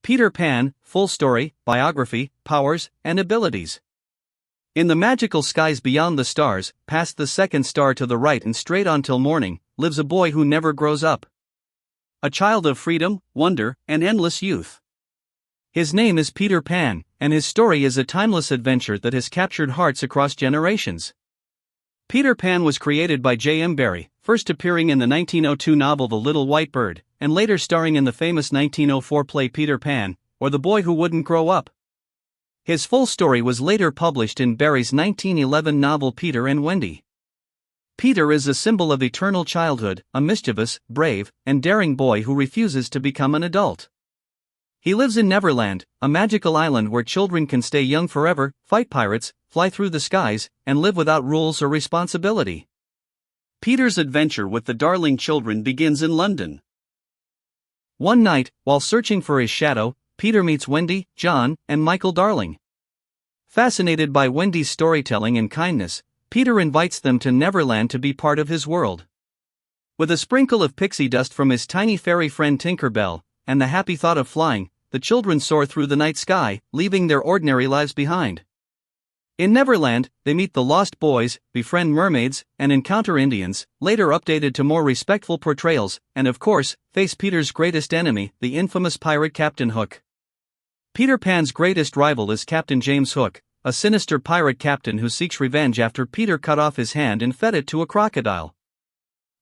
Peter Pan, full story, biography, powers, and abilities. In the magical skies beyond the stars, past the second star to the right and straight on till morning, lives a boy who never grows up. A child of freedom, wonder, and endless youth. His name is Peter Pan, and his story is a timeless adventure that has captured hearts across generations. Peter Pan was created by J.M. Barrie, first appearing in the 1902 novel The Little White Bird, and later starring in the famous 1904 play Peter Pan, or The Boy Who Wouldn't Grow Up. His full story was later published in Barrie's 1911 novel Peter and Wendy. Peter is a symbol of eternal childhood, a mischievous, brave, and daring boy who refuses to become an adult. He lives in Neverland, a magical island where children can stay young forever, fight pirates, fly through the skies, and live without rules or responsibility. Peter's adventure with the darling children begins in London. One night, while searching for his shadow, Peter meets Wendy, John, and Michael Darling. Fascinated by Wendy's storytelling and kindness, Peter invites them to Neverland to be part of his world. With a sprinkle of pixie dust from his tiny fairy friend Tinker Bell, and the happy thought of flying, the children soar through the night sky, leaving their ordinary lives behind. In Neverland, they meet the Lost Boys, befriend mermaids, and encounter Indians, later updated to more respectful portrayals, and of course, face Peter's greatest enemy, the infamous pirate Captain Hook. Peter Pan's greatest rival is Captain James Hook, a sinister pirate captain who seeks revenge after Peter cut off his hand and fed it to a crocodile.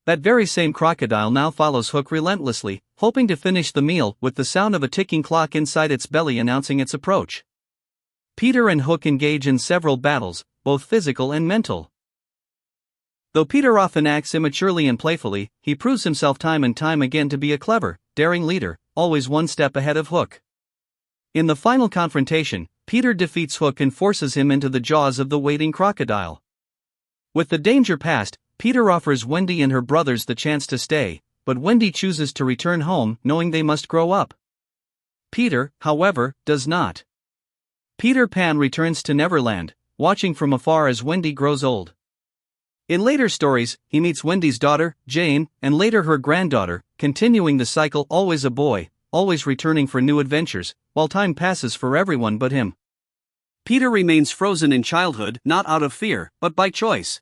That very same crocodile now follows Hook relentlessly, hoping to finish the meal with the sound of a ticking clock inside its belly announcing its approach. Peter and Hook engage in several battles, both physical and mental. Though Peter often acts immaturely and playfully, he proves himself time and time again to be a clever, daring leader, always one step ahead of Hook. In the final confrontation, Peter defeats Hook and forces him into the jaws of the waiting crocodile. With the danger past, Peter offers Wendy and her brothers the chance to stay, but Wendy chooses to return home knowing they must grow up. Peter, however, does not. Peter Pan returns to Neverland, watching from afar as Wendy grows old. In later stories, he meets Wendy's daughter, Jane, and later her granddaughter, continuing the cycle, always a boy, always returning for new adventures, while time passes for everyone but him. Peter remains frozen in childhood, not out of fear, but by choice.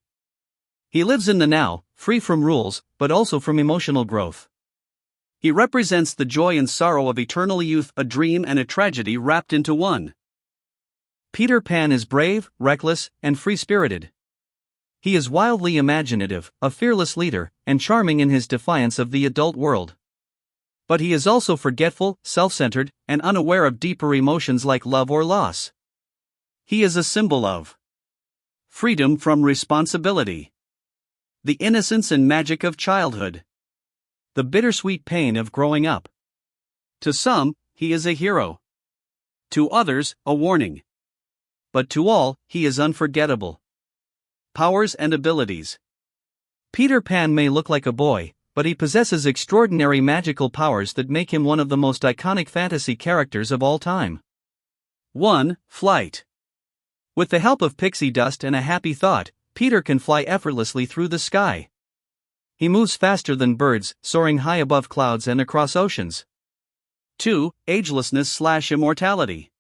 He lives in the now, free from rules, but also from emotional growth. He represents the joy and sorrow of eternal youth, a dream and a tragedy wrapped into one. Peter Pan is brave, reckless, and free-spirited. He is wildly imaginative, a fearless leader, and charming in his defiance of the adult world. But he is also forgetful, self-centered, and unaware of deeper emotions like love or loss. He is a symbol of freedom from responsibility, the innocence and magic of childhood, the bittersweet pain of growing up. To some, he is a hero. To others, a warning. But to all, he is unforgettable. Powers and abilities. Peter Pan may look like a boy, but he possesses extraordinary magical powers that make him one of the most iconic fantasy characters of all time. 1. Flight. With the help of pixie dust and a happy thought, Peter can fly effortlessly through the sky. He moves faster than birds, soaring high above clouds and across oceans. 2. Agelessness/immortality.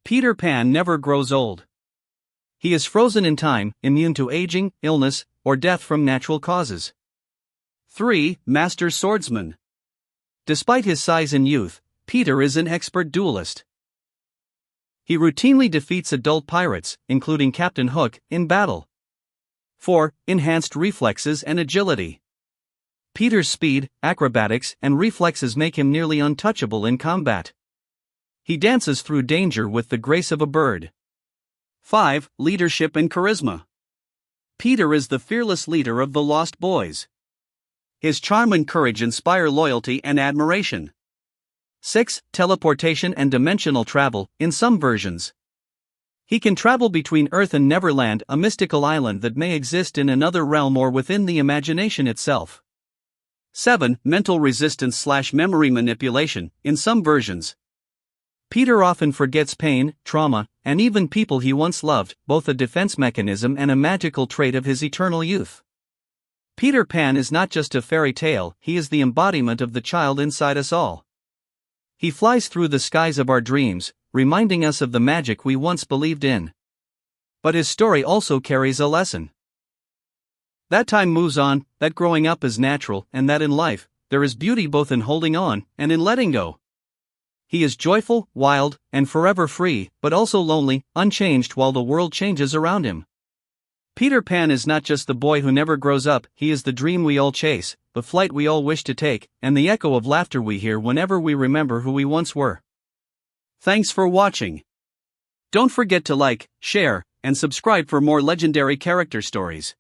Peter Pan never grows old. He is frozen in time, immune to aging, illness, or death from natural causes. 3. Master swordsman. Despite his size and youth, Peter is an expert duelist. He routinely defeats adult pirates, including Captain Hook, in battle. 4. Enhanced reflexes and agility. Peter's speed, acrobatics, and reflexes make him nearly untouchable in combat. He dances through danger with the grace of a bird. 5. Leadership and charisma. Peter is the fearless leader of the Lost Boys. His charm and courage inspire loyalty and admiration. 6. Teleportation and dimensional travel, in some versions. He can travel between Earth and Neverland, a mystical island that may exist in another realm or within the imagination itself. 7. Mental resistance/memory manipulation, in some versions. Peter often forgets pain, trauma, and even people he once loved, both a defense mechanism and a magical trait of his eternal youth. Peter Pan is not just a fairy tale, he is the embodiment of the child inside us all. He flies through the skies of our dreams, reminding us of the magic we once believed in. But his story also carries a lesson. That time moves on, that growing up is natural, and that in life, there is beauty both in holding on and in letting go. He is joyful, wild, and forever free, but also lonely, unchanged while the world changes around him. Peter Pan is not just the boy who never grows up, he is the dream we all chase, the flight we all wish to take, and the echo of laughter we hear whenever we remember who we once were. Thanks for watching. Don't forget to like, share, and subscribe for more legendary character stories.